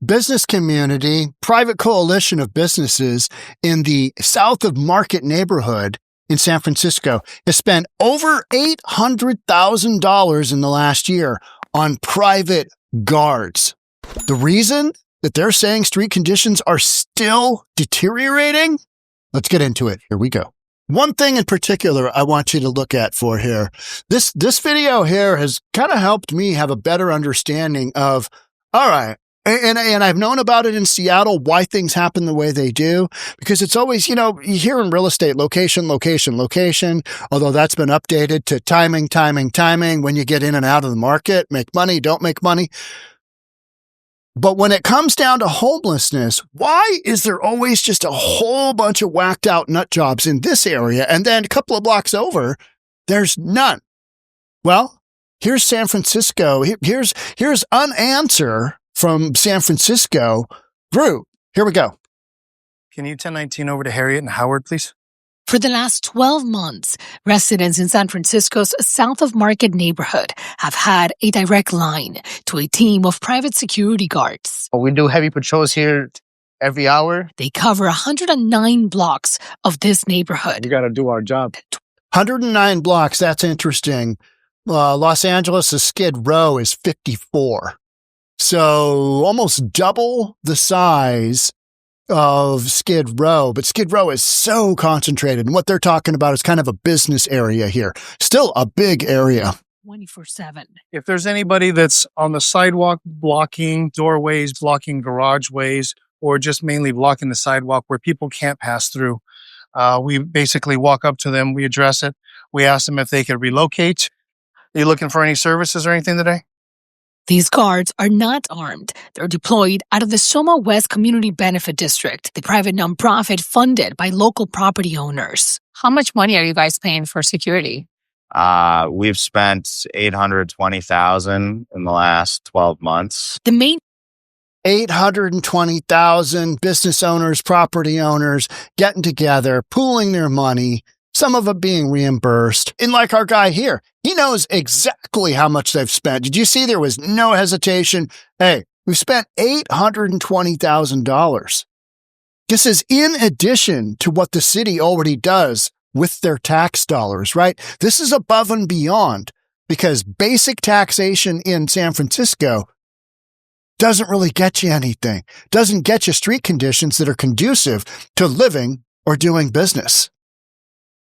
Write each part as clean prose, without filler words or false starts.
business community, private coalition of businesses in the South of Market neighborhood in San Francisco has spent over $800,000 in the last year on private guards. The reason that they're saying street conditions are still deteriorating? Let's get into it. Here we go. One thing in particular I want you to look at for here. This video here has kind of helped me have a better understanding of, all right, and I've known about it in Seattle, why things happen the way they do, because it's always, you hear in real estate, location, location, location, although that's been updated to timing, timing, timing, when you get in and out of the market, make money, don't make money. But when it comes down to homelessness, why is there always just a whole bunch of whacked out nut jobs in this area, and then a couple of blocks over, there's none? Well, here's San Francisco. Here's an answer from San Francisco group. Here we go. Can you 1019 over to Harriet and Howard, please? For the last 12 months, residents in San Francisco's South of Market neighborhood have had a direct line to a team of private security guards. We do heavy patrols here every hour. They cover 109 blocks of this neighborhood. We got to do our job. 109 blocks, that's interesting. Los Angeles' Skid Row is 54. So almost double the size of Skid Row, but Skid Row is so concentrated. And what they're talking about is kind of a business area here. Still a big area. 24/7. If there's anybody that's on the sidewalk blocking doorways, blocking garageways, or just mainly blocking the sidewalk where people can't pass through, we basically walk up to them, we address it, we ask them if they could relocate. Are you looking for any services or anything today? These guards are not armed. They're deployed out of the SoMa West Community Benefit District, the private nonprofit funded by local property owners. How much money are you guys paying for security? We've spent $820,000 in the last 12 months. The main $820,000 business owners, property owners getting together, pooling their money, some of it being reimbursed. And like our guy here, he knows exactly how much they've spent. Did you see there was no hesitation? Hey, we spent $820,000. This is in addition to what the city already does with their tax dollars, right? This is above and beyond, because basic taxation in San Francisco doesn't really get you anything. Doesn't get you street conditions that are conducive to living or doing business.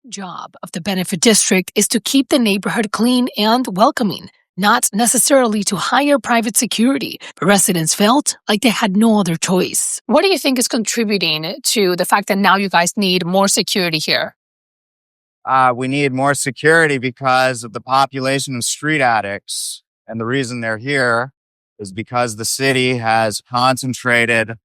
Job of the benefit district is to keep the neighborhood clean and welcoming, not necessarily to hire private security, but residents felt like they had no other choice. What do you think is contributing to the fact that now you guys need more security here? We need more security because of the population of street addicts. And the reason they're here is because the city has concentrated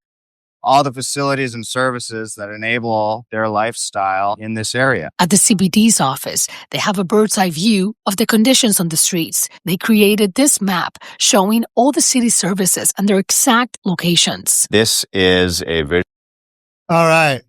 all the facilities and services that enable their lifestyle in this area. At the CBD's office, they have a bird's eye view of the conditions on the streets. They created this map showing all the city services and their exact locations. This is a vision. All right.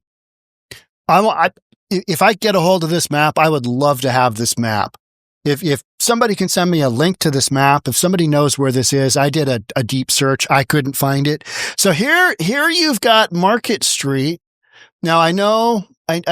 If I get a hold of this map, I would love to have this map. If somebody can send me a link to this map, if somebody knows where this is, I did a deep search. I couldn't find it. So here you've got Market Street. Now I know, you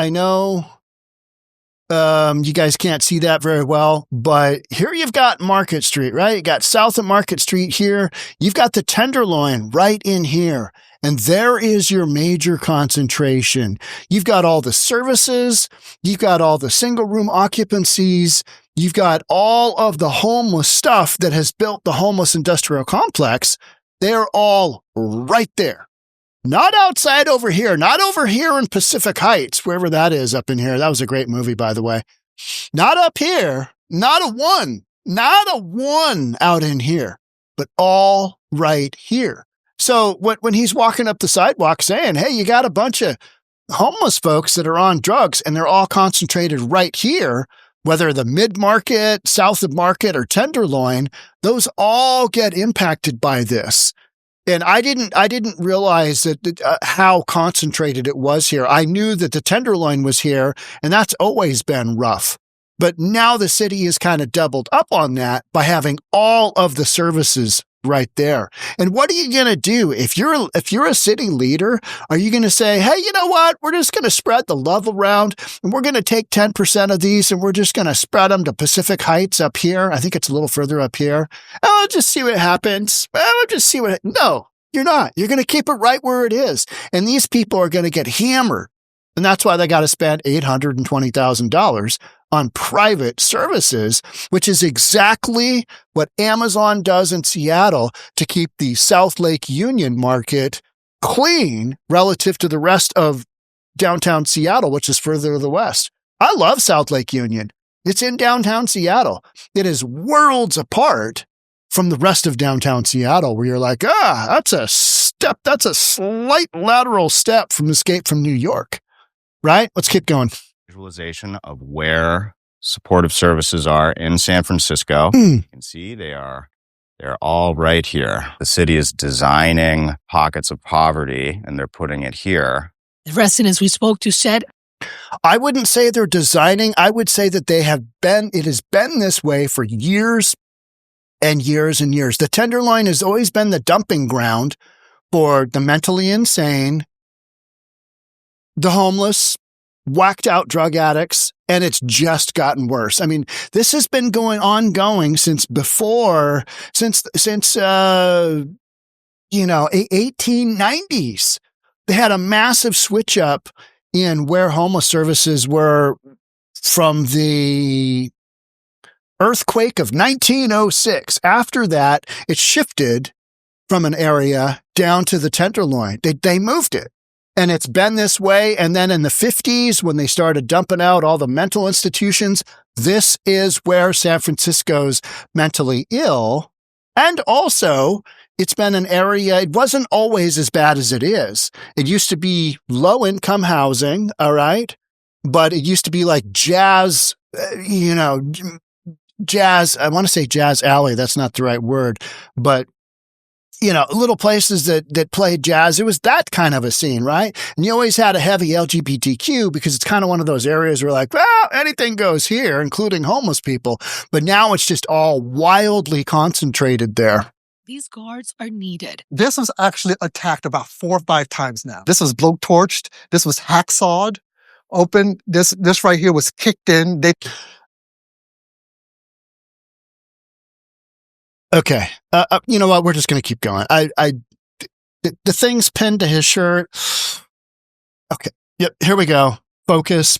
guys can't see that very well, but here you've got Market Street, right? You got south of Market Street here. You've got the Tenderloin right in here. And there is your major concentration. You've got all the services. You've got all the single room occupancies. You've got all of the homeless stuff that has built the homeless industrial complex. They're all right there. Not outside over here. Not over here in Pacific Heights, wherever that is up in here. That was a great movie, by the way. Not up here. Not a one out in here, but all right here. So when he's walking up the sidewalk saying, hey, you got a bunch of homeless folks that are on drugs and they're all concentrated right here, whether the mid-market, south of Market, or Tenderloin, those all get impacted by this. And I didn't realize that how concentrated it was here. I knew that the Tenderloin was here, and that's always been rough. But now the city has kind of doubled up on that by having all of the services right there. And what are you going to do? If you're a city leader, are you going to say, hey, you know what? We're just going to spread the love around and we're going to take 10% of these and we're just going to spread them to Pacific Heights up here. I think it's a little further up here. I'll just see what happens. No, you're not. You're going to keep it right where it is. And these people are going to get hammered. And that's why they got to spend $820,000 on private services, which is exactly what Amazon does in Seattle to keep the South Lake Union market clean relative to the rest of downtown Seattle, which is further to the west. I love South Lake Union. It's in downtown Seattle. It is worlds apart from the rest of downtown Seattle, where you're like, that's a slight lateral step from Escape from New York, right? Let's keep going. Visualization of where supportive services are in San Francisco. You can see they're all right here. The city is designing pockets of poverty and they're putting it here. The residents we spoke to said, I wouldn't say they're designing. I would say that it has been this way for years and years and years. The Tenderloin has always been the dumping ground for the mentally insane, the homeless, whacked out drug addicts, and it's just gotten worse. I mean, this has been ongoing since 1890s. They had a massive switch up in where homeless services were from the earthquake of 1906. After that, it shifted from an area down to the Tenderloin. They moved it. And it's been this way. And then in the 50s, when they started dumping out all the mental institutions, this is where San Francisco's mentally ill. And also, it's been an area, it wasn't always as bad as it is. It used to be low-income housing, all right? But it used to be like jazz, I want to say jazz alley. That's not the right word. But little places that played jazz. It was that kind of a scene, right? And you always had a heavy LGBTQ because it's kind of one of those areas where like, well, anything goes here, including homeless people. But now it's just all wildly concentrated there. these guards are needed. This was actually attacked about 4 or 5 times now. This was blowtorched. This was hacksawed open. This right here was kicked in. Okay. You know what? We're just going to keep going. The thing's pinned to his shirt. Okay. Yep. Here we go. Focus.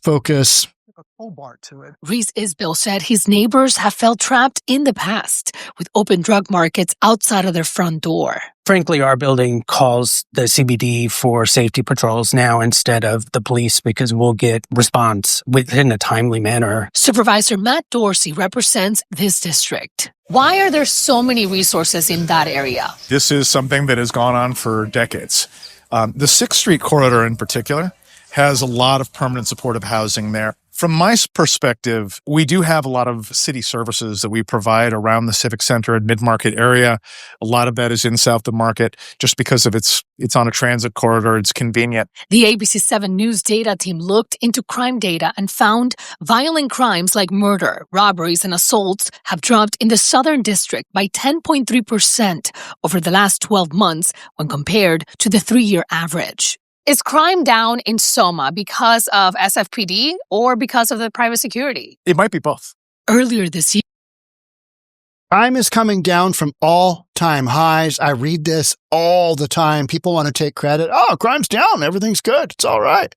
A crowbar to it. 𝗪𝗧𝗛𝗛 said his neighbors have felt trapped in the past with open drug markets outside of their front door. Frankly, our building calls the CBD for safety patrols now instead of the police because we'll get response within a timely manner. Supervisor Matt Dorsey represents this district. Why are there so many resources in that area? This is something that has gone on for decades. The 6th Street corridor in particular has a lot of permanent supportive housing there. From my perspective, we do have a lot of city services that we provide around the Civic Center and mid-market area. A lot of that is in South of Market just because of it's on a transit corridor. It's convenient. The ABC7 News data team looked into crime data and found violent crimes like murder, robberies, and assaults have dropped in the Southern District by 10.3% over the last 12 months when compared to the 3-year average. Is crime down in SoMa because of SFPD or because of the private security? It might be both. Earlier this year, Crime is coming down from all-time highs. I read this all the time. People want to take credit. Oh, crime's down. Everything's good. It's all right.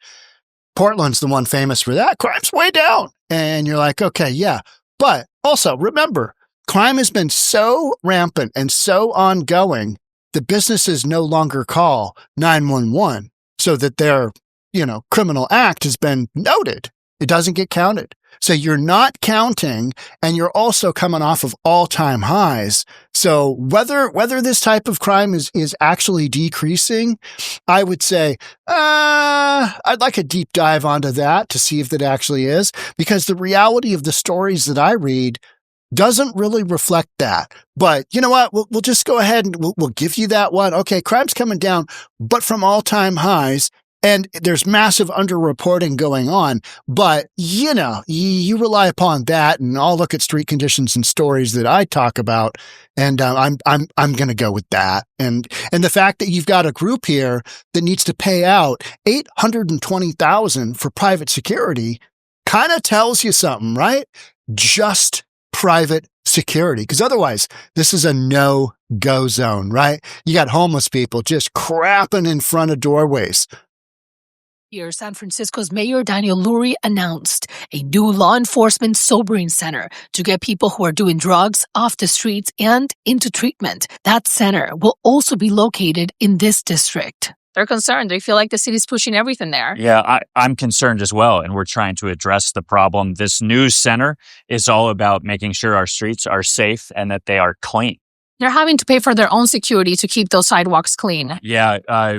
Portland's the one famous for that. Crime's way down. And you're like, okay, yeah. But also, remember, crime has been so rampant and so ongoing that businesses no longer call 911. So that their, criminal act has been noted. It doesn't get counted. So you're not counting, and you're also coming off of all-time highs. So whether this type of crime is actually decreasing, I would say, I'd like a deep dive onto that to see if that actually is, because the reality of the stories that I read doesn't really reflect that. But you know what? We'll just go ahead and we'll give you that one. Okay, crime's coming down, but from all-time highs. And there's massive underreporting going on, but you rely upon that, and I'll look at street conditions and stories that I talk about, and I'm going to go with that. And the fact that you've got a group here that needs to pay out $820,000 for private security kind of tells you something, right? Just private security, because otherwise this is a no-go zone, right? You got homeless people just crapping in front of doorways. Here, San Francisco's Mayor Daniel Lurie announced a new law enforcement sobering center to get people who are doing drugs off the streets and into treatment. That center will also be located in this district. They're concerned. They feel like the city's pushing everything there. Yeah, I'm concerned as well, and we're trying to address the problem. This new center is all about making sure our streets are safe and that they are clean. They're having to pay for their own security to keep those sidewalks clean. Yeah,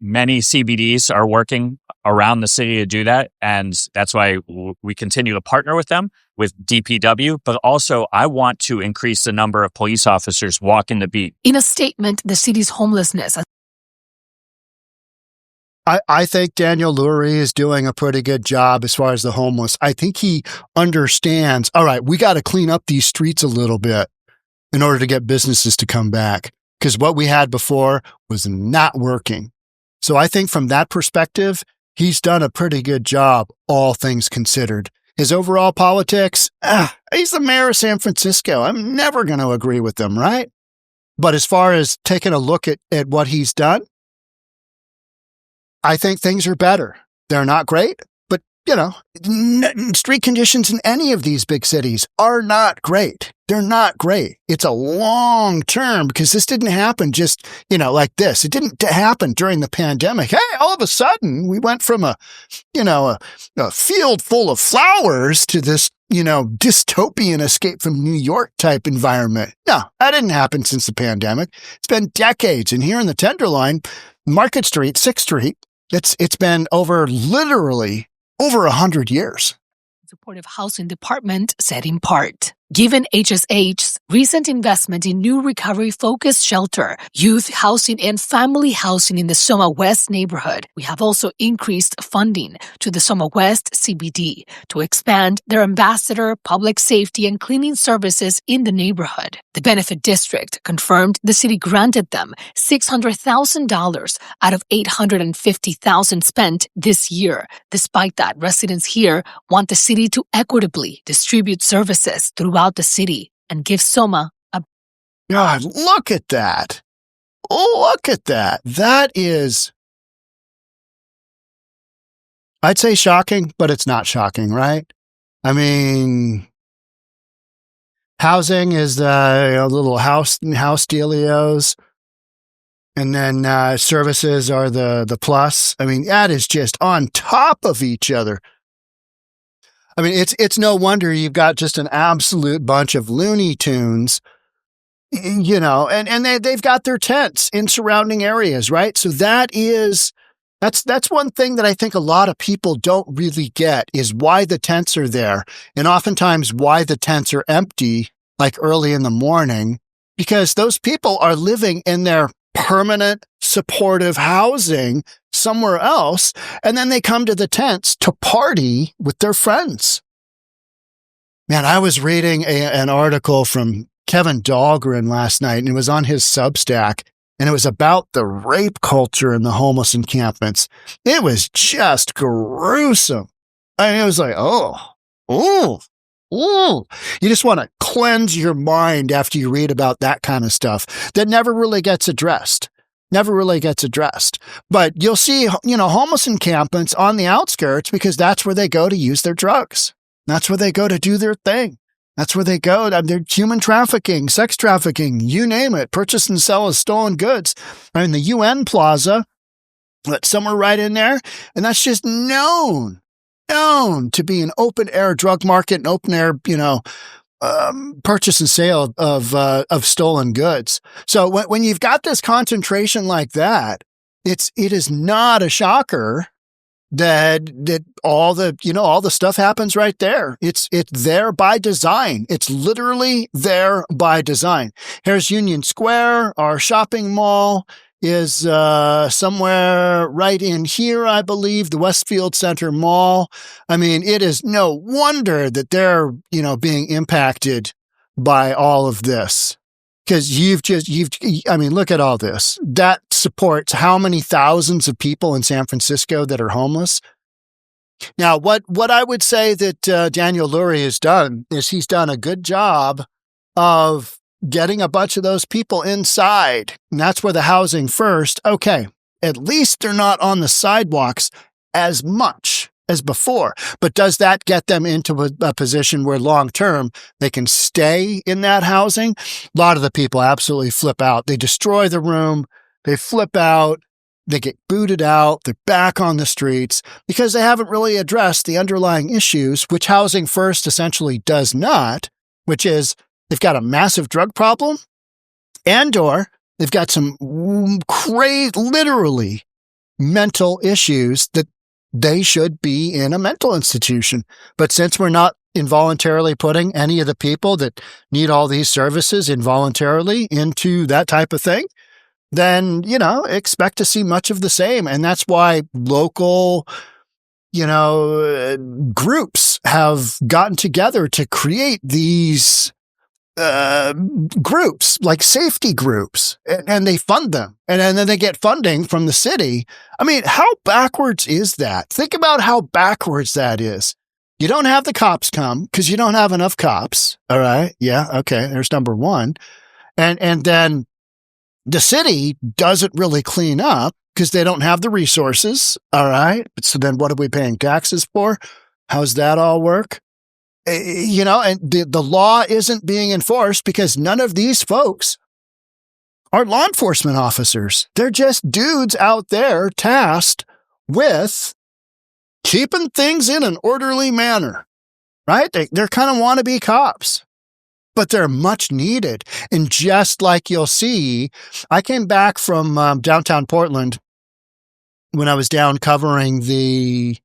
many CBDs are working around the city to do that, and that's why we continue to partner with them, with DPW, but also I want to increase the number of police officers walking the beat. In a statement, the city's homelessness. I think Daniel Lurie is doing a pretty good job as far as the homeless. I think he understands, all right, we got to clean up these streets a little bit in order to get businesses to come back, because what we had before was not working. So I think from that perspective, he's done a pretty good job, all things considered. His overall politics, he's the mayor of San Francisco. I'm never going to agree with him, right? But as far as taking a look at what he's done, I think things are better. They're not great, but, street conditions in any of these big cities are not great. They're not great. It's a long term, because this didn't happen just, like this. It didn't happen during the pandemic. Hey, all of a sudden we went from a field full of flowers to this, dystopian escape from New York type environment. No, that didn't happen since the pandemic. It's been decades. And here in the Tenderloin, Market Street, 6th Street, it's been literally over 100 years. Supportive Housing Department said in part, given HSH's recent investment in new recovery-focused shelter, youth housing, and family housing in the SoMa West neighborhood, we have also increased funding to the SoMa West CBD to expand their ambassador, public safety, and cleaning services in the neighborhood. The benefit district confirmed the city granted them $600,000 out of $850,000 spent this year. Despite that, residents here want the city to equitably distribute services throughout the city and give SoMa a... God, look at that. Look at that. That is, I'd say shocking, but it's not shocking, right? I mean, housing is the little house dealios, and then services are the plus. I mean, that is just on top of each other. I mean, it's no wonder you've got just an absolute bunch of Looney Tunes, and they've got their tents in surrounding areas, right? So that's one thing that I think a lot of people don't really get, is why the tents are there, and oftentimes why the tents are empty, like early in the morning, because those people are living in their permanent supportive housing somewhere else, and then they come to the tents to party with their friends. Man, I was reading an article from Kevin Dahlgren last night, and it was on his Substack, and it was about the rape culture in the homeless encampments. It was just gruesome. I mean, it was like, you just want to cleanse your mind after you read about that kind of stuff that never really gets addressed. But you'll see, homeless encampments on the outskirts, because that's where they go to use their drugs. That's where they go to do their thing. That's where they go. They're human trafficking, sex trafficking, you name it. Purchase and sell of stolen goods. I mean, the UN Plaza, that's somewhere right in there. And that's just known to be an open air drug market, an open air, purchase and sale of stolen goods. So when you've got this concentration like that, it is not a shocker that all the stuff happens right there. It's there by design. It's literally there by design. Here's Union Square, our shopping mall. is somewhere right in here, I believe, the Westfield Center Mall. I mean, it is no wonder that they're, being impacted by all of this. Because look at all this. That supports how many thousands of people in San Francisco that are homeless? Now, what I would say that Daniel Lurie has done is he's done a good job of getting a bunch of those people inside. And that's where the housing first. Okay, at least they're not on the sidewalks as much as before. But does that get them into a position where long-term they can stay in that housing? A lot of the people absolutely flip out. They destroy the room. They flip out. They get booted out. They're back on the streets because they haven't really addressed the underlying issues, which Housing First essentially does not, which is they've got a massive drug problem and/or they've got some literally mental issues that they should be in a mental institution. But since we're not involuntarily putting any of the people that need all these services involuntarily into that type of thing, then, expect to see much of the same. And that's why local, groups have gotten together to create these groups, like safety groups, and they fund them. And then they get funding from the city. I mean, how backwards is that? Think about how backwards that is. You don't have the cops come because you don't have enough cops. All right. Yeah. Okay. There's number one. And then the city doesn't really clean up because they don't have the resources. All right. So then what are we paying taxes for? How's that all work? And the law isn't being enforced because none of these folks are law enforcement officers. They're just dudes out there tasked with keeping things in an orderly manner, right? They're kind of wannabe cops. But they're much needed. And just like you'll see, I came back from downtown Portland when I was down covering the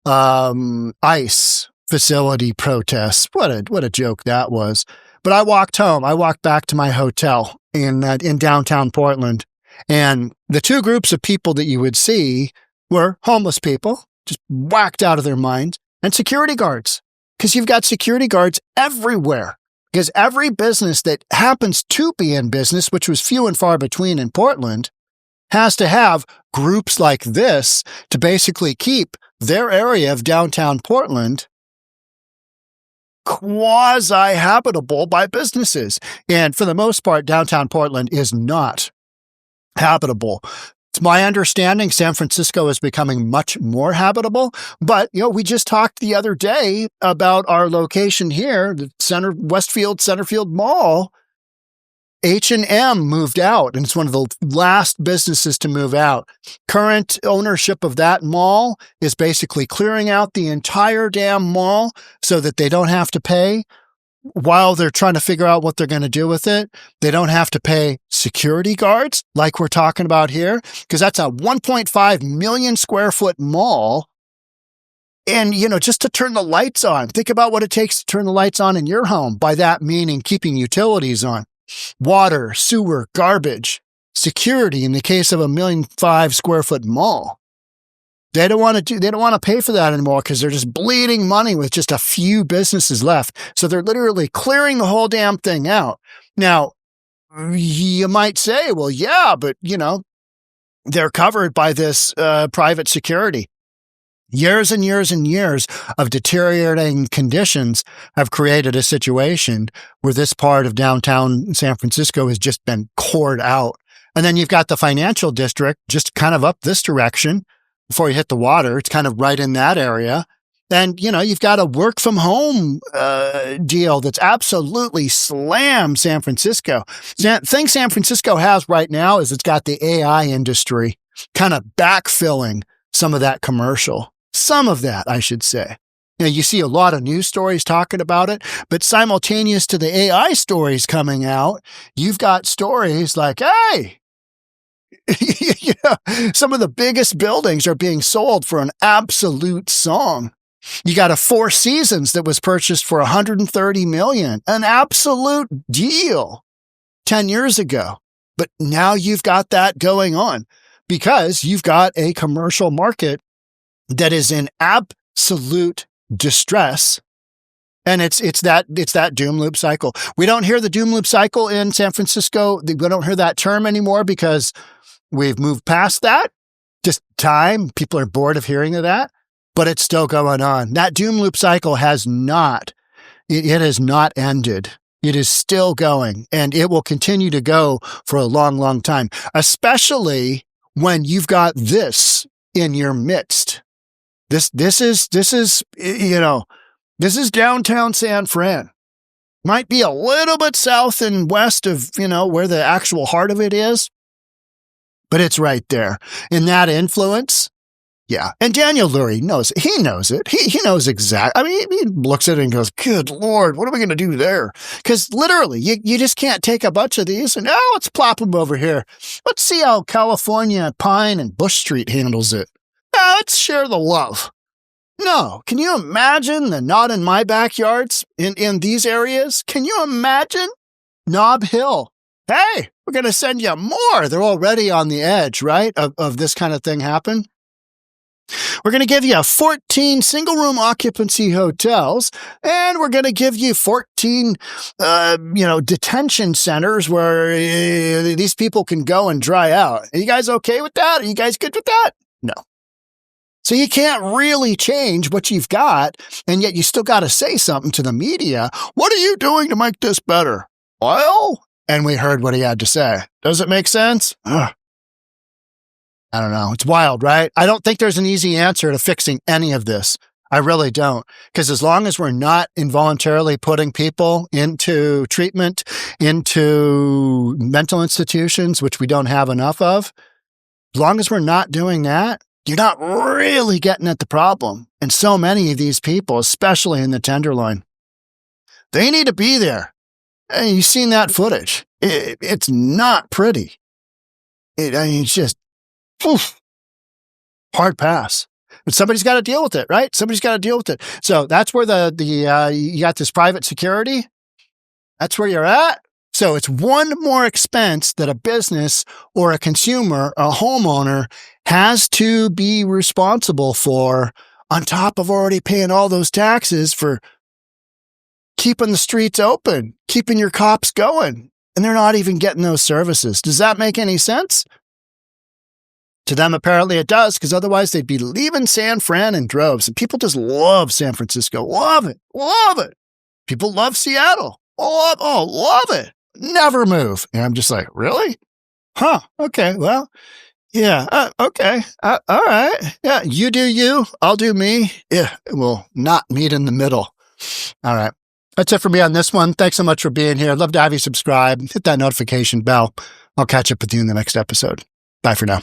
ICE facility protests. What a joke that was. But I walked home. I walked back to my hotel in downtown Portland. And the two groups of people that you would see were homeless people, just whacked out of their minds, and security guards. Because you've got security guards everywhere. Because every business that happens to be in business, which was few and far between in Portland, has to have groups like this to basically keep their area of downtown Portland quasi-habitable by businesses. And for the most part, downtown Portland is not habitable. It's my understanding San Francisco is becoming much more habitable, but we just talked the other day about our location here, the Centerfield Mall. H&M moved out, and it's one of the last businesses to move out. Current ownership of that mall is basically clearing out the entire damn mall so that they don't have to pay. While they're trying to figure out what they're going to do with it, they don't have to pay security guards like we're talking about here, because that's a 1.5 million square foot mall. And, just to turn the lights on, think about what it takes to turn the lights on in your home. By that meaning keeping utilities on, water, sewer, garbage, security in the case of a 1.5 million square foot mall. They don't want to pay for that anymore because they're just bleeding money with just a few businesses left. So they're literally clearing the whole damn thing out. Now, you might say, well, yeah, but they're covered by this private security. Years and years and years of deteriorating conditions have created a situation where this part of downtown San Francisco has just been cored out. And then you've got the financial district just kind of up this direction. Before you hit the water, it's kind of right in that area. And, you've got a work from home deal that's absolutely slammed San Francisco. The thing San Francisco has right now is it's got the AI industry kind of backfilling some of that commercial. Some of that, I should say. You see a lot of news stories talking about it, but simultaneous to the AI stories coming out, you've got stories like, hey, some of the biggest buildings are being sold for an absolute song. You got a Four Seasons that was purchased for $130 million, an absolute deal 10 years ago. But now you've got that going on because you've got a commercial market that is in absolute distress. And it's that doom loop cycle. We don't hear the doom loop cycle in San Francisco. We don't hear that term anymore because we've moved past that. Just time. People are bored of hearing of that, but it's still going on. That doom loop cycle has not ended. It is still going, and it will continue to go for a long, long time, especially when you've got this in your midst. This is downtown San Fran. Might be a little bit south and west of, where the actual heart of it is, but it's right there. And that influence, yeah. And Daniel Lurie knows it. He knows it. He knows exactly. I mean, he looks at it and goes, good Lord, what are we going to do there? Because literally, you just can't take a bunch of these and, let's plop them over here. Let's see how California, Pine, and Bush Street handles it. Let's share the love. No. Can you imagine the not in my backyards in these areas? Can you imagine Nob Hill? Hey, we're going to send you more. They're already on the edge, right, of this kind of thing happen. We're going to give you 14 single-room occupancy hotels, and we're going to give you 14, detention centers where these people can go and dry out. Are you guys okay with that? Are you guys good with that? No. So you can't really change what you've got, and yet you still got to say something to the media. What are you doing to make this better? Well, and we heard what he had to say. Does it make sense? Ugh. I don't know. It's wild, right? I don't think there's an easy answer to fixing any of this. I really don't. Because as long as we're not involuntarily putting people into treatment, into mental institutions, which we don't have enough of, as long as we're not doing that, you're not really getting at the problem. And so many of these people, especially in the Tenderloin, they need to be there. And you've seen that footage. It's not pretty. It's just, hard pass. But somebody's got to deal with it, right? Somebody's got to deal with it. So that's where you got this private security. That's where you're at. So it's one more expense that a business or a consumer, a homeowner, has to be responsible for on top of already paying all those taxes for keeping the streets open, keeping your cops going, and they're not even getting those services. Does that make any sense? To them, apparently it does, because otherwise they'd be leaving San Fran in droves. And people just love San Francisco. Love it. Love it. People love Seattle. Love it. Never move. And I'm just like, really? Huh. Okay. Well, yeah. Okay. All right. Yeah. You do you. I'll do me. Yeah. We'll not meet in the middle. All right. That's it for me on this one. Thanks so much for being here. I'd love to have you subscribe. Hit that notification bell. I'll catch up with you in the next episode. Bye for now.